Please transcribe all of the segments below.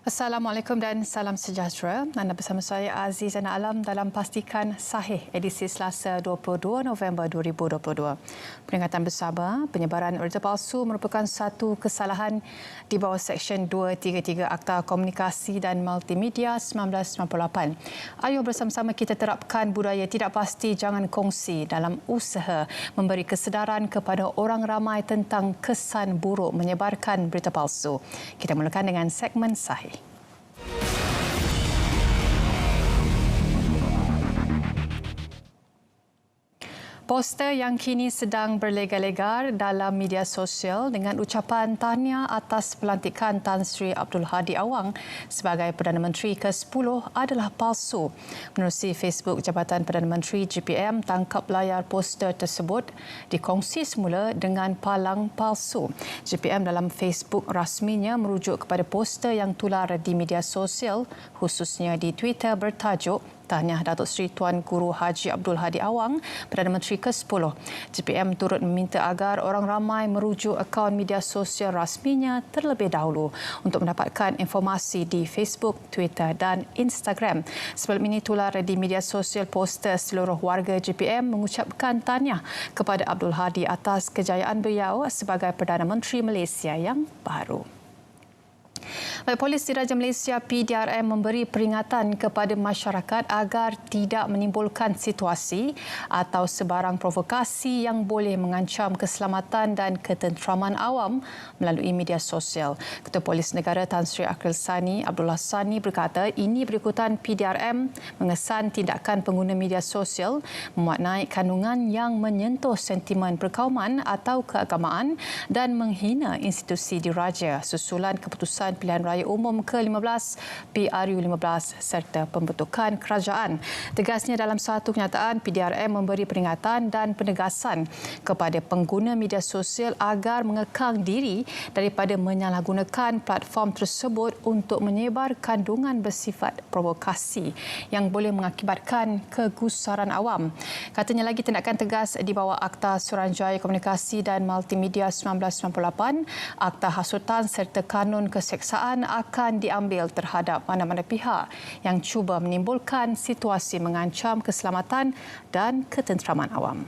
Assalamualaikum dan salam sejahtera. Anda bersama saya Aziz Ana Alam dalam Pastikan Sahih edisi Selasa 22 November 2022. Peringatan bersama penyebaran berita palsu merupakan satu kesalahan di bawah Seksyen 233 Akta Komunikasi dan Multimedia 1998. Ayo bersama-sama kita terapkan budaya tidak pasti jangan kongsi dalam usaha memberi kesedaran kepada orang ramai tentang kesan buruk menyebarkan berita palsu. Kita mulakan dengan segmen Sahih. Poster yang kini sedang berlegar-legar dalam media sosial dengan ucapan tahniah atas pelantikan Tan Sri Abdul Hadi Awang sebagai Perdana Menteri ke-10 adalah palsu. Menerusi Facebook Jabatan Perdana Menteri GPM, tangkap layar poster tersebut dikongsi semula dengan palang palsu. GPM dalam Facebook rasminya merujuk kepada poster yang tular di media sosial, khususnya di Twitter bertajuk Tahniah Datuk Seri Tuan Guru Haji Abdul Hadi Awang, Perdana Menteri ke-10. GPM turut meminta agar orang ramai merujuk akaun media sosial rasminya terlebih dahulu untuk mendapatkan informasi di Facebook, Twitter dan Instagram. Sebelum ini tular di media sosial poster seluruh warga GPM mengucapkan tahniah kepada Abdul Hadi atas kejayaan beliau sebagai Perdana Menteri Malaysia yang baru. Polis Diraja Malaysia PDRM memberi peringatan kepada masyarakat agar tidak menimbulkan situasi atau sebarang provokasi yang boleh mengancam keselamatan dan ketenteraman awam melalui media sosial. Ketua Polis Negara Tan Sri Akhil Sani Abdullah Sani berkata ini berikutan PDRM mengesan tindakan pengguna media sosial memaknai kandungan yang menyentuh sentimen perkauman atau keagamaan dan menghina institusi diraja susulan keputusan Pilihan Raya Umum ke-15 PRU15 serta pembentukan kerajaan. Tegasnya dalam satu kenyataan, PDRM memberi peringatan dan penegasan kepada pengguna media sosial agar mengekang diri daripada menyalahgunakan platform tersebut untuk menyebar kandungan bersifat provokasi yang boleh mengakibatkan kegusaran awam. Katanya lagi tindakan tegas di bawah Akta Suruhanjaya Komunikasi dan Multimedia 1998, Akta Hasutan serta Kanun Keseksaan akan diambil terhadap mana-mana pihak yang cuba menimbulkan situasi mengancam keselamatan dan ketenteraman awam.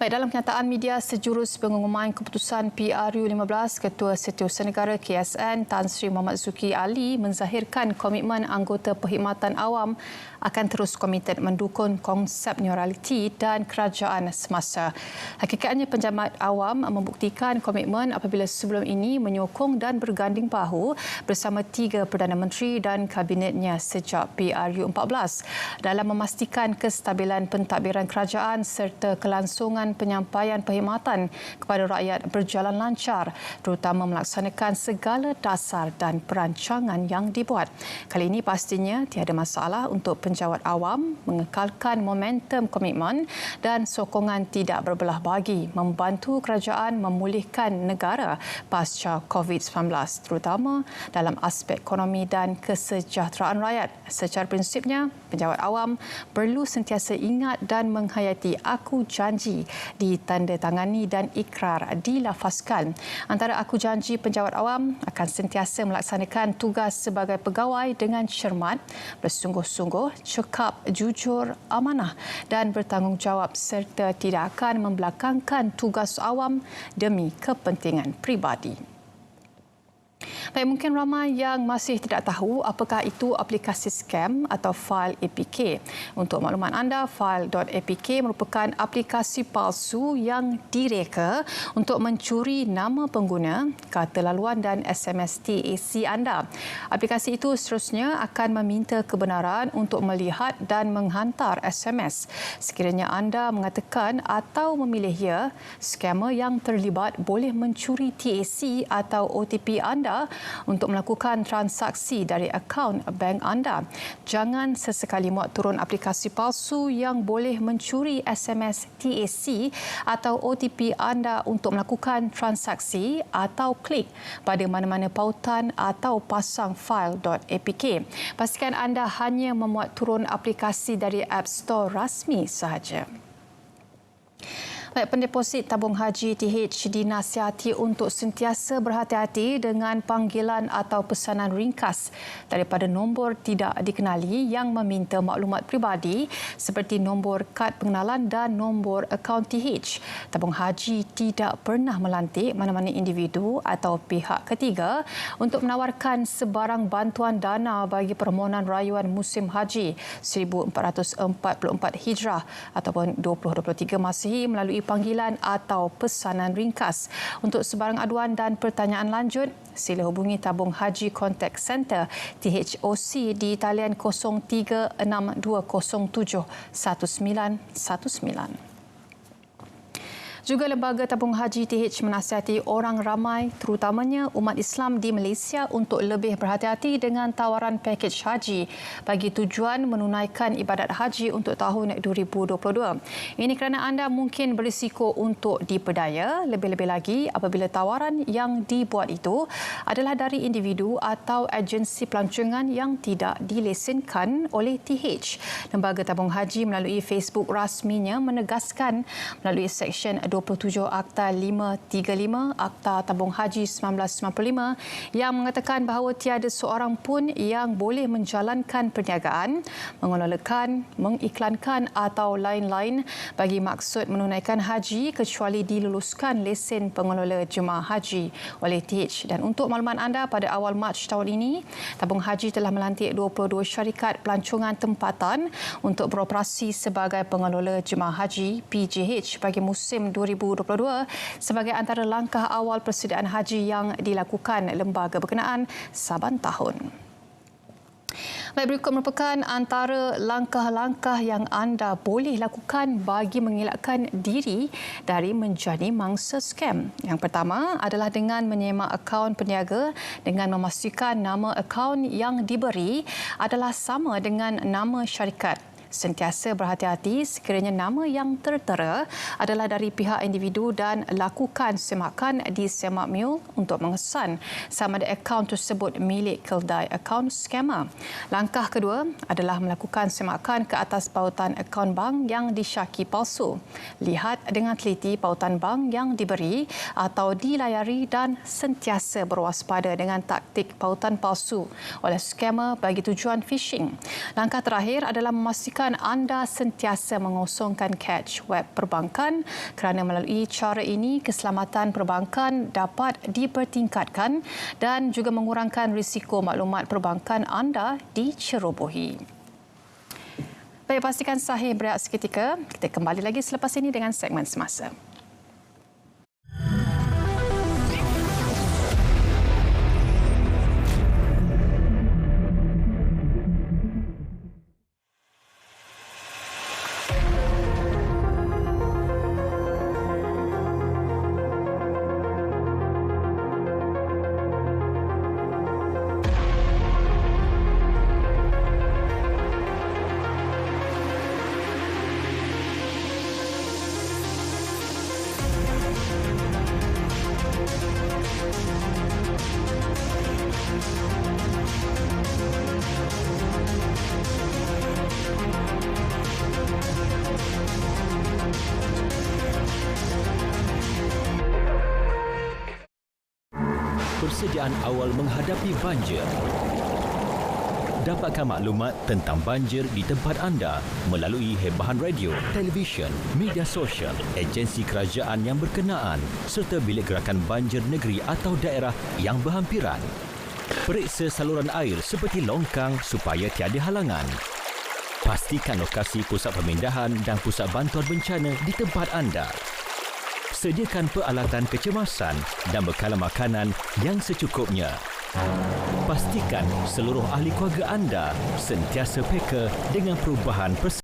Baik, dalam kenyataan media sejurus pengumuman keputusan PRU15, Ketua Setiausaha Negara KSN Tan Sri Muhammad Zuki Ali menzahirkan komitmen anggota perkhidmatan awam akan terus komited mendukung konsep neuraliti dan kerajaan semasa. Hakikatnya penjamat awam membuktikan komitmen apabila sebelum ini menyokong dan berganding bahu bersama 3 Perdana Menteri dan kabinetnya sejak PRU14 dalam memastikan kestabilan pentadbiran kerajaan serta kelangsungan penyampaian perkhidmatan kepada rakyat berjalan lancar, terutama melaksanakan segala dasar dan perancangan yang dibuat. Kali ini pastinya tiada masalah untuk penjawat awam mengekalkan momentum komitmen dan sokongan tidak berbelah bagi membantu kerajaan memulihkan negara pasca COVID-19, terutama dalam aspek ekonomi dan kesejahteraan rakyat. Secara prinsipnya, penjawat awam perlu sentiasa ingat dan menghayati aku janji ditandatangani dan ikrar dilafazkan. Antara aku janji penjawat awam akan sentiasa melaksanakan tugas sebagai pegawai dengan cermat, bersungguh-sungguh, cekap, jujur, amanah dan bertanggungjawab serta tidak akan membelakangkan tugas awam demi kepentingan pribadi. Baik, mungkin ramai yang masih tidak tahu apakah itu aplikasi scam atau fail APK. Untuk makluman anda, fail.apk merupakan aplikasi palsu yang direka untuk mencuri nama pengguna, kata laluan dan SMS TAC anda. Aplikasi itu seterusnya akan meminta kebenaran untuk melihat dan menghantar SMS. Sekiranya anda mengatakan atau memilih ya, skamer yang terlibat boleh mencuri TAC atau OTP anda untuk melakukan transaksi dari akaun bank anda. Jangan sesekali muat turun aplikasi palsu yang boleh mencuri SMS TAC atau OTP anda untuk melakukan transaksi atau klik pada mana-mana pautan atau pasang file.apk. Pastikan anda hanya memuat turun aplikasi dari App Store rasmi sahaja. Baik, pendeposit tabung haji TH dinasihati untuk sentiasa berhati-hati dengan panggilan atau pesanan ringkas daripada nombor tidak dikenali yang meminta maklumat peribadi seperti nombor kad pengenalan dan nombor akaun TH. Tabung haji tidak pernah melantik mana-mana individu atau pihak ketiga untuk menawarkan sebarang bantuan dana bagi permohonan rayuan musim haji 1444 Hijrah ataupun 2023 Masihi melalui panggilan atau pesanan ringkas. Untuk sebarang aduan dan pertanyaan lanjut, sila hubungi Tabung Haji Contact Center THOC di talian 0362071919. Juga Lembaga Tabung Haji TH menasihati orang ramai terutamanya umat Islam di Malaysia untuk lebih berhati-hati dengan tawaran pakej haji bagi tujuan menunaikan ibadat haji untuk tahun 2022. Ini kerana anda mungkin berisiko untuk dipedaya, lebih-lebih lagi apabila tawaran yang dibuat itu adalah dari individu atau agensi pelancongan yang tidak dilesenkan oleh TH. Lembaga Tabung Haji melalui Facebook rasminya menegaskan melalui Seksyen 27 Akta 535 Akta Tabung Haji 1995 yang mengatakan bahawa tiada seorang pun yang boleh menjalankan perniagaan, mengelolakan, mengiklankan atau lain-lain bagi maksud menunaikan haji kecuali diluluskan lesen pengelola jemaah haji oleh TH. Dan untuk makluman anda, pada awal Mac tahun ini, Tabung Haji telah melantik 22 syarikat pelancongan tempatan untuk beroperasi sebagai pengelola jemaah haji PJH bagi musim 2022 sebagai antara langkah awal persediaan haji yang dilakukan lembaga berkenaan saban tahun. Baik, berikut merupakan antara langkah-langkah yang anda boleh lakukan bagi mengelakkan diri dari menjadi mangsa skam. Yang pertama adalah dengan menyemak akaun peniaga dengan memastikan nama akaun yang diberi adalah sama dengan nama syarikat. Sentiasa berhati-hati sekiranya nama yang tertera adalah dari pihak individu dan lakukan semakan di Semak Mule untuk mengesan sama ada akaun tersebut milik keldai akaun skamer. Langkah kedua adalah melakukan semakan ke atas pautan akaun bank yang disyaki palsu. Lihat dengan teliti pautan bank yang diberi atau dilayari dan sentiasa berwaspada dengan taktik pautan palsu oleh skamer bagi tujuan phishing. Langkah terakhir adalah memastikan anda sentiasa mengosongkan cache web perbankan kerana melalui cara ini keselamatan perbankan dapat dipertingkatkan dan juga mengurangkan risiko maklumat perbankan anda dicerobohi. Baik, pastikan sahih berehat seketika. Kita kembali lagi selepas ini dengan segmen semasa. Persediaan awal menghadapi banjir. Dapatkan maklumat tentang banjir di tempat anda melalui hebahan radio, televisyen, media sosial, agensi kerajaan yang berkenaan serta bilik gerakan banjir negeri atau daerah yang berhampiran. Periksa saluran air seperti longkang supaya tiada halangan. Pastikan lokasi pusat pemindahan dan pusat bantuan bencana di tempat anda. Sediakan peralatan kecemasan dan bekalan makanan yang secukupnya. Pastikan seluruh ahli keluarga anda sentiasa peka dengan perubahan persediaan.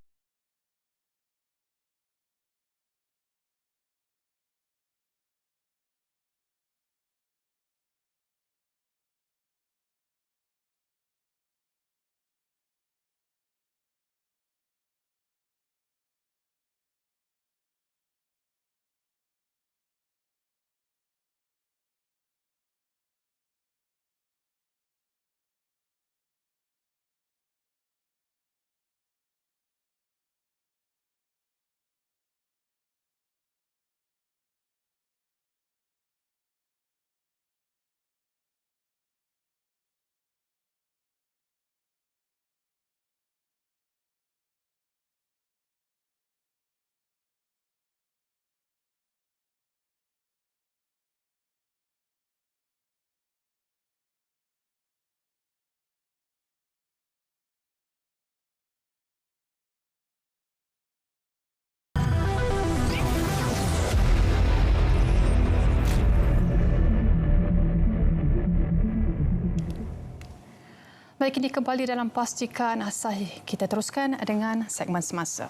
Baik, ini kembali dalam Pastikan Sahih. Kita teruskan dengan segmen semasa.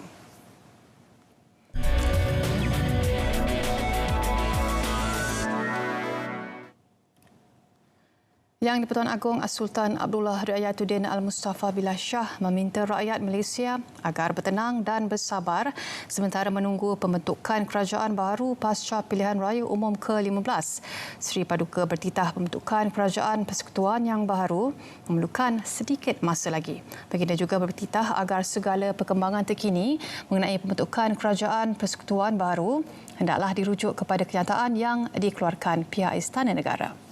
Yang di-Pertuan Agong Sultan Abdullah Riayatuddin Al-Mustafa Billah Shah meminta rakyat Malaysia agar bertenang dan bersabar sementara menunggu pembentukan kerajaan baru pasca pilihan raya umum ke-15. Seri Paduka bertitah pembentukan kerajaan persekutuan yang baru memerlukan sedikit masa lagi. Baginda juga bertitah agar segala perkembangan terkini mengenai pembentukan kerajaan persekutuan baru hendaklah dirujuk kepada kenyataan yang dikeluarkan pihak Istana Negara.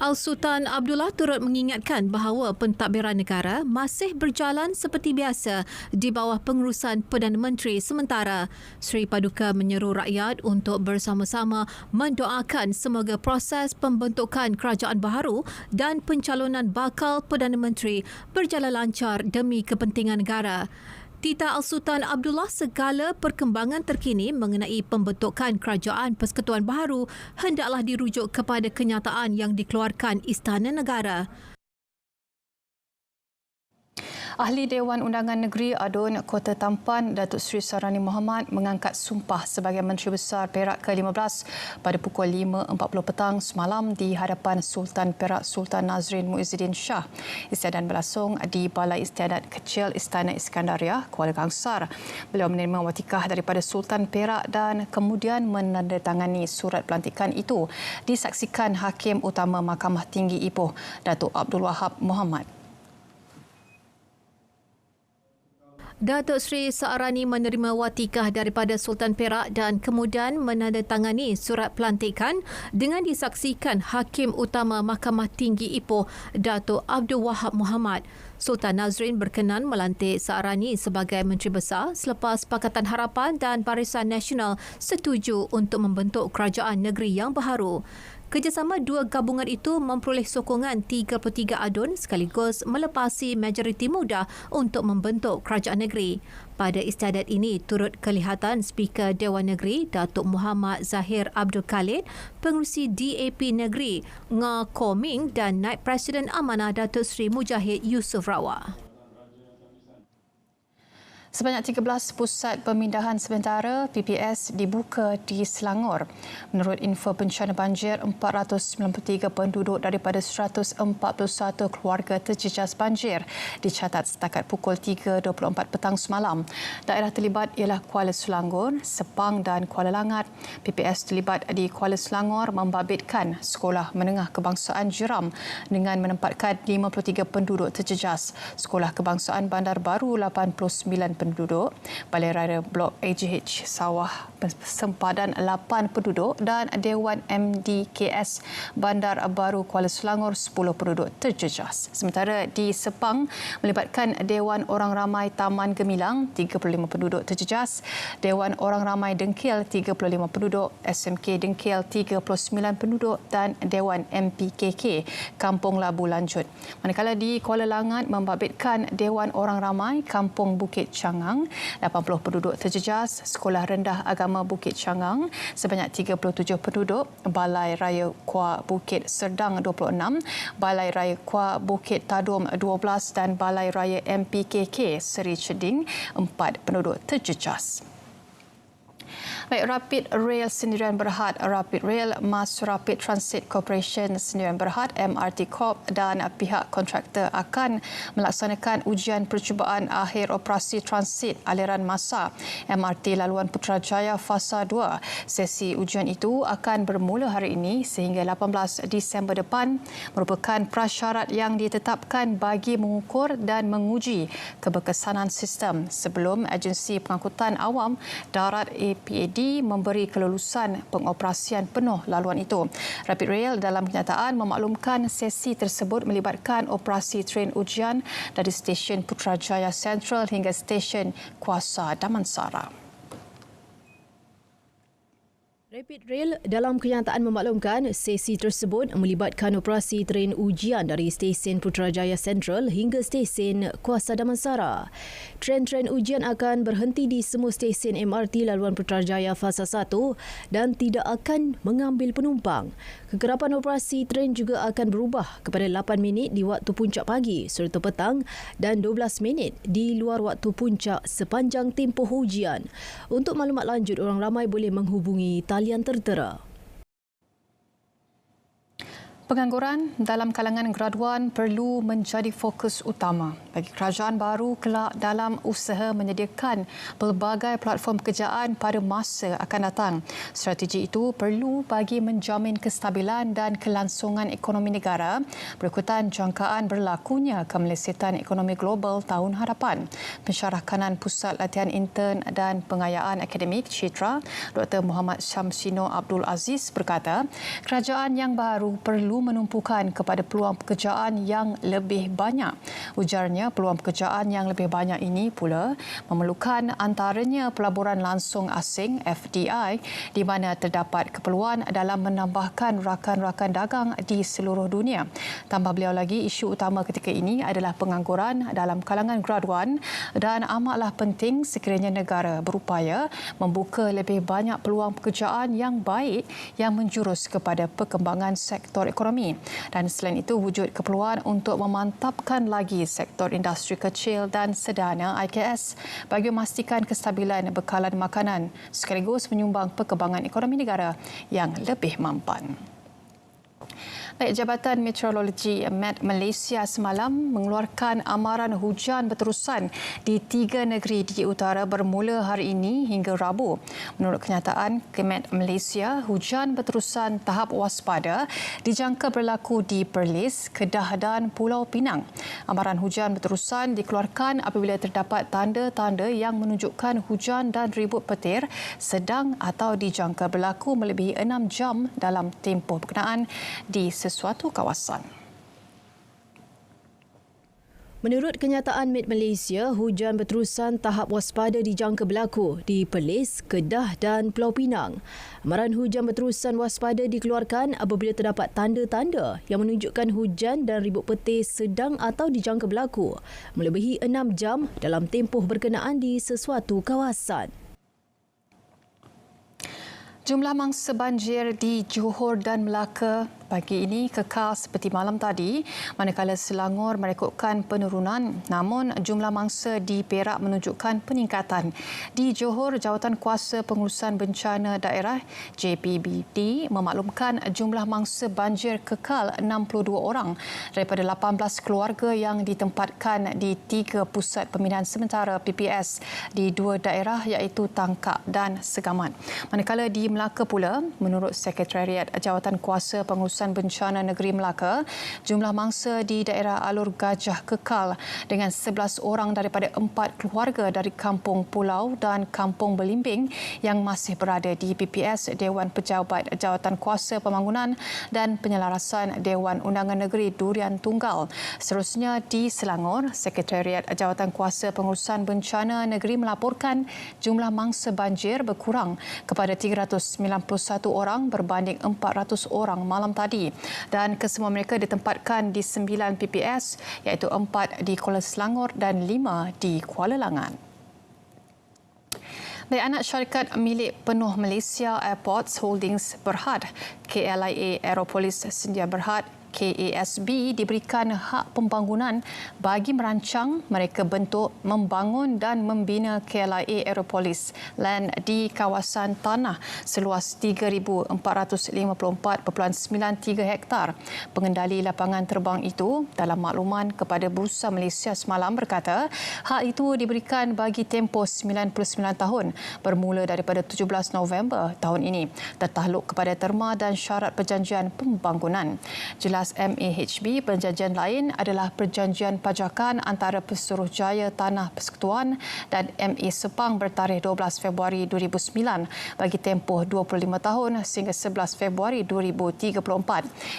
Al-Sultan Abdullah turut mengingatkan bahawa pentadbiran negara masih berjalan seperti biasa di bawah pengurusan Perdana Menteri sementara. Seri Paduka menyeru rakyat untuk bersama-sama mendoakan semoga proses pembentukan kerajaan baharu dan pencalonan bakal Perdana Menteri berjalan lancar demi kepentingan negara. Titah Al-Sultan Abdullah segala perkembangan terkini mengenai pembentukan kerajaan persekutuan baharu hendaklah dirujuk kepada kenyataan yang dikeluarkan Istana Negara. Ahli Dewan Undangan Negeri Adun Kota Tampan, Datuk Seri Sarani Mohamad mengangkat sumpah sebagai Menteri Besar Perak ke-15 pada pukul 5.40 petang semalam di hadapan Sultan Perak Sultan Nazrin Muizzuddin Shah. Istiadat berlangsung di Balai Istiadat Kecil Istana Iskandariah, Kuala Kangsar. Beliau menerima watikah daripada Sultan Perak dan kemudian menandatangani surat pelantikan itu disaksikan Hakim Utama Mahkamah Tinggi Ipoh, Datuk Abdul Wahab Mohamad. Datuk Seri Saarani menerima watikah daripada Sultan Perak dan kemudian menandatangani surat pelantikan dengan disaksikan Hakim Utama Mahkamah Tinggi Ipoh, Datuk Abdul Wahab Mohamad. Sultan Nazrin berkenan melantik Saarani sebagai Menteri Besar selepas Pakatan Harapan dan Barisan Nasional setuju untuk membentuk kerajaan negeri yang baharu. Kerjasama dua gabungan itu memperoleh sokongan 33 adun sekaligus melepasi majoriti mudah untuk membentuk kerajaan negeri. Pada istiadat ini turut kelihatan Speaker Dewan Negeri Datuk Muhammad Zahir Abdul Khalid, Pengerusi DAP Negeri Nga Koming dan Naib Presiden Amanah Datuk Seri Mujahid Yusof Rawah. Sebanyak 13 pusat pemindahan sementara PPS dibuka di Selangor. Menurut info bencana banjir, 493 penduduk daripada 141 keluarga terjejas banjir dicatat setakat pukul 3.24 petang semalam. Daerah terlibat ialah Kuala Selangor, Sepang dan Kuala Langat. PPS terlibat di Kuala Selangor membabitkan Sekolah Menengah Kebangsaan Jeram dengan menempatkan 53 penduduk terjejas. Sekolah Kebangsaan Bandar Baru 89 penduduk, Balai Raya Blok AGH Sawah sempadan 8 penduduk dan Dewan MDKS Bandar Baru Kuala Selangor 10 penduduk terjejas. Sementara di Sepang melibatkan Dewan Orang Ramai Taman Gemilang 35 penduduk terjejas, Dewan Orang Ramai Dengkil 35 penduduk, SMK Dengkil 39 penduduk dan Dewan MPKK Kampung Labu Lanjut. Manakala di Kuala Langat membabitkan Dewan Orang Ramai Kampung Bukit Cangang 80 penduduk terjejas, Sekolah Rendah Agama Bukit Cangang sebanyak 37 penduduk, Balai Raya Kuala Bukit Serdang 26, Balai Raya Kuala Bukit Tadum 12 dan Balai Raya MPKK Seri Ceding 4 penduduk terjejas. Baik, Rapid Rail Sendirian Berhad, Rapid Rail Mass Rapid Transit Corporation Sendirian Berhad, MRT Corp dan pihak kontraktor akan melaksanakan ujian percubaan akhir operasi transit aliran massa MRT Laluan Putrajaya Fasa 2. Sesi ujian itu akan bermula hari ini sehingga 18 Disember depan, merupakan prasyarat yang ditetapkan bagi mengukur dan menguji keberkesanan sistem sebelum Agensi Pengangkutan Awam Darat APAD memberi kelulusan pengoperasian penuh laluan itu. Rapid Rail dalam kenyataan memaklumkan sesi tersebut melibatkan operasi tren ujian dari stesen Putrajaya Central hingga stesen Kuasa Damansara. Rapid Rail dalam kenyataan memaklumkan sesi tersebut melibatkan operasi tren ujian dari stesen Putrajaya Central hingga stesen Kuasa Damansara. Tren-tren ujian akan berhenti di semua stesen MRT laluan Putrajaya Fasa 1 dan tidak akan mengambil penumpang. Kekerapan operasi tren juga akan berubah kepada 8 minit di waktu puncak pagi serta petang dan 12 minit di luar waktu puncak sepanjang tempoh ujian. Untuk maklumat lanjut, orang ramai boleh menghubungi talian tertera. Pengangguran dalam kalangan graduan perlu menjadi fokus utama bagi kerajaan baru kelak dalam usaha menyediakan pelbagai platform pekerjaan pada masa akan datang. Strategi itu perlu bagi menjamin kestabilan dan kelangsungan ekonomi negara berikutan jangkaan berlakunya kemelesetan ekonomi global tahun hadapan. Pensyarah kanan Pusat Latihan Intern dan Pengayaan Akademik Citra, Dr. Muhammad Syamsino Abdul Aziz berkata, kerajaan yang baru perlu menumpukan kepada peluang pekerjaan yang lebih banyak. Ujarnya, peluang pekerjaan yang lebih banyak ini pula memerlukan antaranya pelaburan langsung asing FDI di mana terdapat keperluan dalam menambahkan rakan-rakan dagang di seluruh dunia. Tambah beliau lagi, isu utama ketika ini adalah pengangguran dalam kalangan graduan dan amatlah penting sekiranya negara berupaya membuka lebih banyak peluang pekerjaan yang baik yang menjurus kepada perkembangan sektor ekonomi. Dan selain itu, wujud keperluan untuk memantapkan lagi sektor industri kecil dan sederhana IKS bagi memastikan kestabilan bekalan makanan sekaligus menyumbang perkembangan ekonomi negara yang lebih mampan. Jabatan Meteorologi Met Malaysia semalam mengeluarkan amaran hujan berterusan di 3 negeri di utara bermula hari ini hingga Rabu. Menurut kenyataan Met Malaysia, hujan berterusan tahap waspada dijangka berlaku di Perlis, Kedah dan Pulau Pinang. Amaran hujan berterusan dikeluarkan apabila terdapat tanda-tanda yang menunjukkan hujan dan ribut petir sedang atau dijangka berlaku melebihi 6 jam dalam tempoh berkenaan di sesuatu kawasan. Menurut kenyataan Met Malaysia, hujan berterusan tahap waspada dijangka berlaku di Perlis, Kedah dan Pulau Pinang. Amaran hujan berterusan waspada dikeluarkan apabila terdapat tanda-tanda yang menunjukkan hujan dan ribut petir sedang atau dijangka berlaku melebihi 6 jam dalam tempoh berkenaan di sesuatu kawasan. Jumlah mangsa banjir di Johor dan Melaka pagi ini kekal seperti malam tadi, manakala Selangor merekodkan penurunan, namun jumlah mangsa di Perak menunjukkan peningkatan. Di Johor, Jawatan Kuasa Pengurusan Bencana Daerah JPBD memaklumkan jumlah mangsa banjir kekal 62 orang daripada 18 keluarga yang ditempatkan di 3 pusat pembinaan sementara PPS di 2 daerah iaitu Tangkak dan Segamat. Manakala di Melaka pula, menurut Sekretariat Jawatan Kuasa Pengurusan Bencana Negeri Melaka, jumlah mangsa di daerah Alur Gajah kekal dengan 11 orang daripada 4 keluarga dari Kampung Pulau dan Kampung Belimbing yang masih berada di PPS Dewan Pejabat Jawatan Kuasa Pembangunan dan Penyelarasan Dewan Undangan Negeri Durian Tunggal. Seterusnya di Selangor, Sekretariat Jawatan Kuasa Pengurusan Bencana Negeri melaporkan jumlah mangsa banjir berkurang kepada 391 orang berbanding 400 orang malam tadi dan kesemua mereka ditempatkan di 9 PPS iaitu 4 di Kuala Selangor dan 5 di Kuala Langat. Anak syarikat milik penuh Malaysia Airports Holdings Berhad, KLIA Aeropolis Sedia Berhad KASB diberikan hak pembangunan bagi merancang, mereka bentuk, membangun dan membina KLIA Aeropolis Land di kawasan tanah seluas 3,454.93 hektar. Pengendali lapangan terbang itu dalam makluman kepada Bursa Malaysia semalam berkata, hak itu diberikan bagi tempoh 99 tahun bermula daripada 17 November tahun ini, tertakluk kepada terma dan syarat perjanjian pembangunan. Jelas jelas MAHB, perjanjian lain adalah perjanjian pajakan antara Pesuruhjaya Tanah Persekutuan dan MA Sepang bertarikh 12 Februari 2009 bagi tempoh 25 tahun sehingga 11 Februari 2034.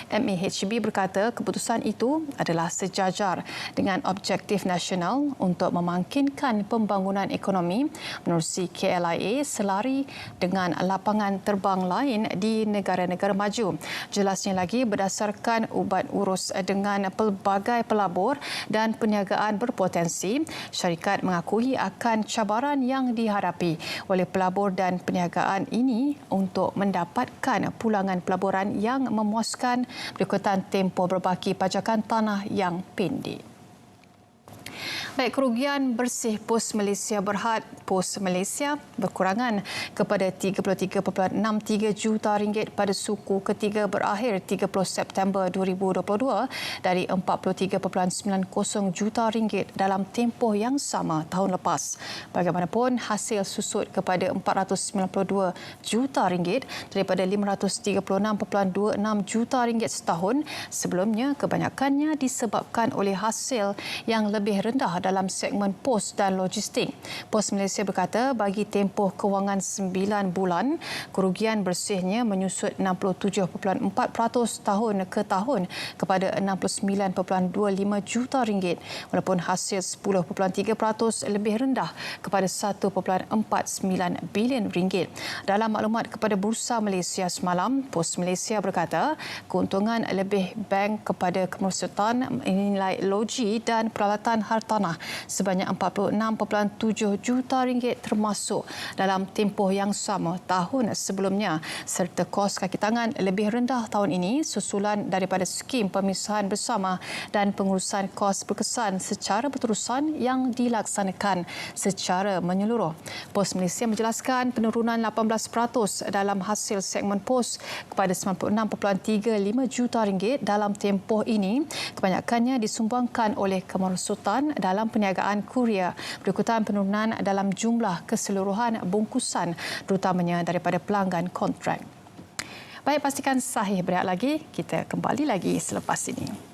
MAHB berkata keputusan itu adalah sejajar dengan objektif nasional untuk memangkinkan pembangunan ekonomi menerusi KLIA selari dengan lapangan terbang lain di negara-negara maju. Jelasnya lagi, berdasarkan ubat urus dengan pelbagai pelabur dan perniagaan berpotensi, syarikat mengakui akan cabaran yang dihadapi oleh pelabur dan perniagaan ini untuk mendapatkan pulangan pelaburan yang memuaskan berikutan tempoh berbaki pajakan tanah yang pendek. Baik, kerugian bersih Pos Malaysia Berhad Pos Malaysia berkurangan kepada RM33.63 juta pada suku ketiga berakhir 30 September 2022 dari RM43.90 juta dalam tempoh yang sama tahun lepas. Bagaimanapun, hasil susut kepada RM492 juta daripada RM536.26 juta setahun sebelumnya, kebanyakannya disebabkan oleh hasil yang lebih rendah dalam segmen pos dan logistik. Pos Malaysia berkata bagi tempoh kewangan 9 bulan, kerugian bersihnya menyusut 67.4% tahun ke tahun kepada RM69.25 juta walaupun hasil 10.3% lebih rendah kepada RM1.49 bilion. Dalam maklumat kepada Bursa Malaysia semalam, Pos Malaysia berkata keuntungan lebih bank kepada kemerosotan nilai logi dan peralatan hartanah sebanyak RM46.7 juta termasuk dalam tempoh yang sama tahun sebelumnya, serta kos kaki tangan lebih rendah tahun ini susulan daripada skim pemisahan bersama dan pengurusan kos berkesan secara berterusan yang dilaksanakan secara menyeluruh. Pos Malaysia menjelaskan penurunan 18% dalam hasil segmen pos kepada RM96.35 juta dalam tempoh ini kebanyakannya disumbangkan oleh kemerosotan dalam perniagaan kurier berikutan penurunan dalam jumlah keseluruhan bungkusan terutamanya daripada pelanggan kontrak. Baik, pastikan sahih berehat lagi. Kita kembali lagi selepas ini.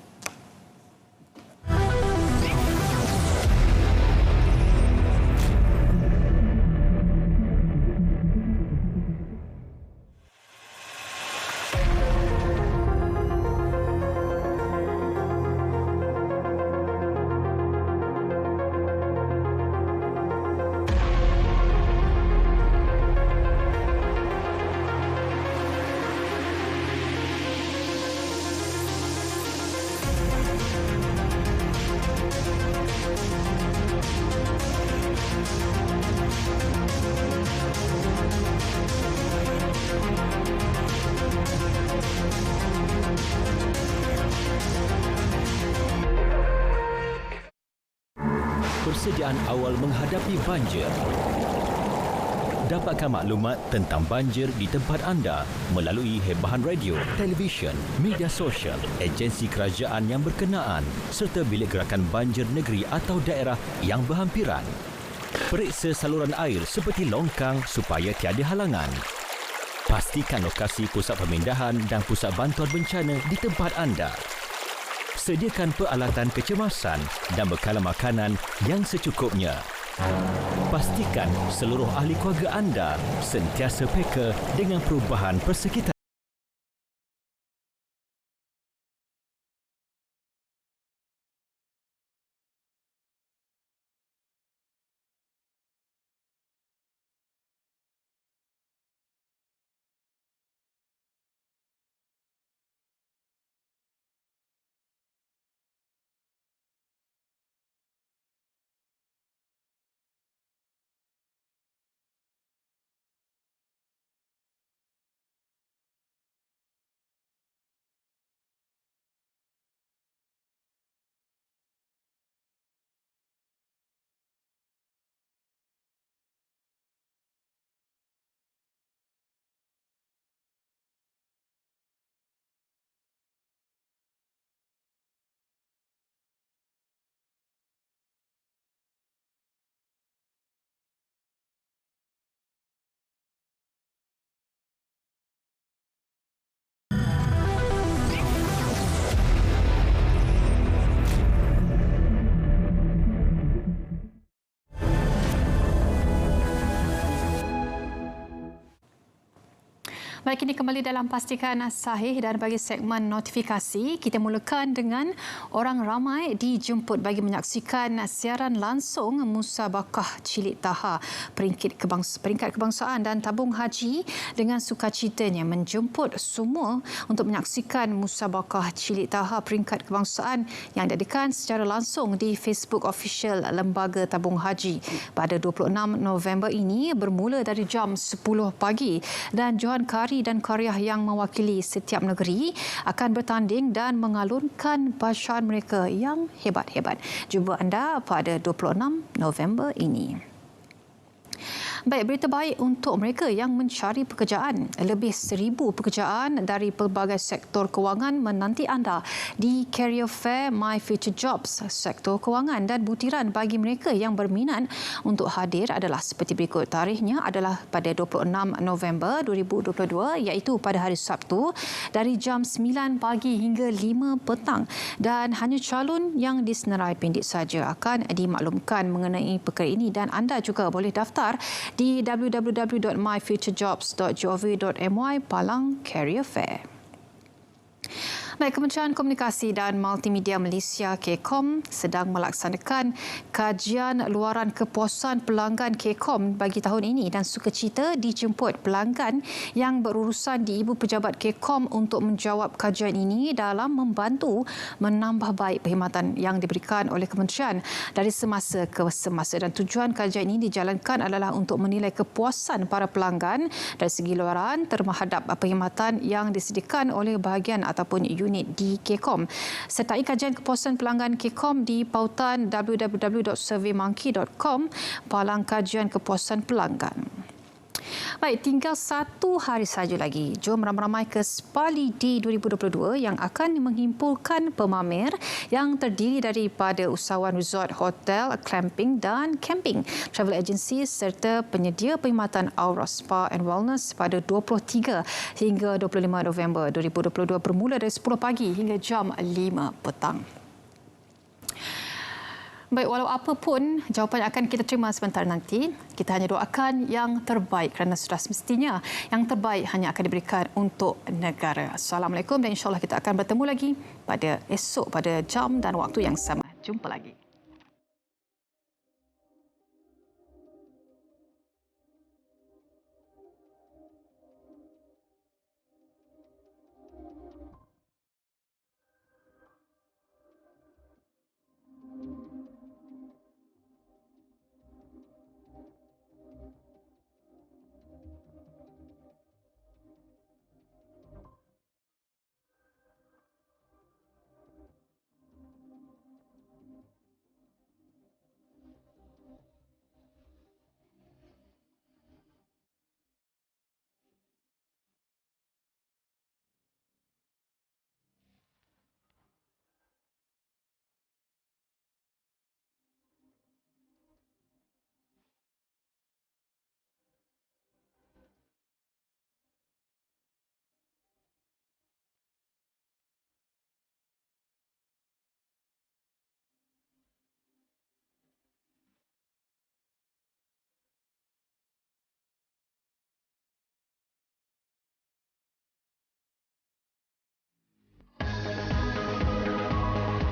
Persediaan awal menghadapi banjir. Dapatkan maklumat tentang banjir di tempat anda melalui Hebahan Radio, televisyen, media sosial, agensi kerajaan yang berkenaan serta bilik gerakan banjir negeri atau daerah yang berhampiran. Periksa saluran air seperti longkang supaya tiada halangan. Pastikan lokasi pusat pemindahan dan pusat bantuan bencana di tempat anda. Sediakan peralatan kecemasan dan bekalan makanan yang secukupnya. Pastikan seluruh ahli keluarga anda sentiasa peka dengan perubahan persekitaran. Baik, kini kembali dalam Pastikan Sahih dan bagi segmen notifikasi, kita mulakan dengan orang ramai dijemput bagi menyaksikan siaran langsung Musabakah Cilik Taha peringkat kebangsaan dan tabung haji dengan sukacitanya menjemput semua untuk menyaksikan Musabakah Cilik Taha peringkat kebangsaan yang diadakan secara langsung di Facebook official Lembaga Tabung Haji pada 26 November ini bermula dari jam 10 pagi dan Johan Kari dan Korea yang mewakili setiap negeri akan bertanding dan mengalunkan bacaan mereka yang hebat-hebat. Jumpa anda pada 26 November ini. Baik, berita baik untuk mereka yang mencari pekerjaan. Lebih 1,000 pekerjaan dari pelbagai sektor kewangan menanti anda di Career Fair My Future Jobs. Sektor kewangan dan butiran bagi mereka yang berminat untuk hadir adalah seperti berikut. Tarikhnya adalah pada 26 November 2022 iaitu pada hari Sabtu dari jam 9 pagi hingga 5 petang dan hanya calon yang disenarai pindik saja akan dimaklumkan mengenai perkara ini dan anda juga boleh daftar di www.myfuturejobs.gov.my Palang Career Fair. Baik, Kementerian Komunikasi dan Multimedia Malaysia KCOM sedang melaksanakan kajian luaran kepuasan pelanggan KCOM bagi tahun ini dan sukacita dijemput pelanggan yang berurusan di Ibu Pejabat KCOM untuk menjawab kajian ini dalam membantu menambah baik perkhidmatan yang diberikan oleh kementerian dari semasa ke semasa dan tujuan kajian ini dijalankan adalah untuk menilai kepuasan para pelanggan dari segi luaran terhadap perkhidmatan yang disediakan oleh bahagian ataupun unit di KCOM. Sertai kajian kepuasan pelanggan KCOM di pautan www.surveymonkey.com Palang Kajian Kepuasan Pelanggan. Baik, tinggal 1 hari saja lagi. Jom ramai-ramai ke Spali Day 2022 yang akan menghimpunkan pemamer yang terdiri daripada usahawan resort, hotel, glamping dan camping, travel agency serta penyedia perkhidmatan Aura Spa and Wellness pada 23 hingga 25 November 2022 bermula dari 10 pagi hingga jam 5 petang. Baik, walau apa pun jawapan akan kita terima sebentar nanti, kita hanya doakan yang terbaik kerana sudah semestinya yang terbaik hanya akan diberikan untuk negara. Assalamualaikum dan insyaAllah kita akan bertemu lagi pada esok pada jam dan waktu yang sama. Jumpa lagi.